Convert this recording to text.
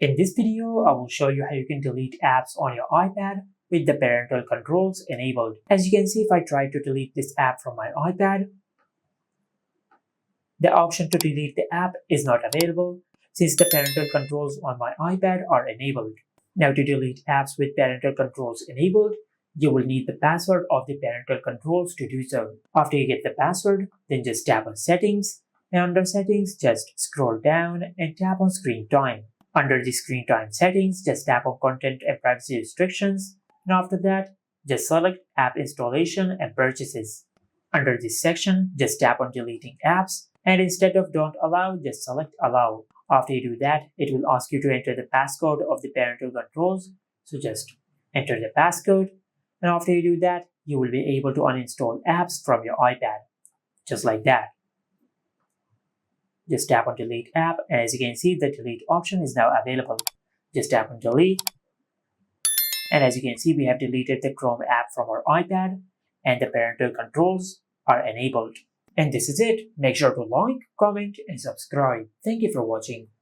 In this video, I will show you how you can delete apps on your iPad with the parental controls enabled. As you can see, if I try to delete this app from my iPad, the option to delete the app is not available since the parental controls on my iPad are enabled. Now, to delete apps with parental controls enabled, you will need the password of the parental controls to do so. After you get the password, then just tap on Settings, and under Settings, just scroll down and tap on Screen Time. Under the Screen Time settings, just tap on Content and Privacy Restrictions, and after that, just select App Installation and Purchases. Under this section, just tap on Deleting Apps, and instead of Don't Allow, just select Allow. After you do that, it will ask you to enter the passcode of the parental controls, so just enter the passcode, and after you do that, you will be able to uninstall apps from your iPad, just like that. Just tap on Delete App, and as you can see, the Delete option is now available. Just tap on Delete, and as you can see, we have deleted the Chrome app from our iPad, and the parental controls are enabled. And this is it. Make sure to like, comment, and subscribe. Thank you for watching.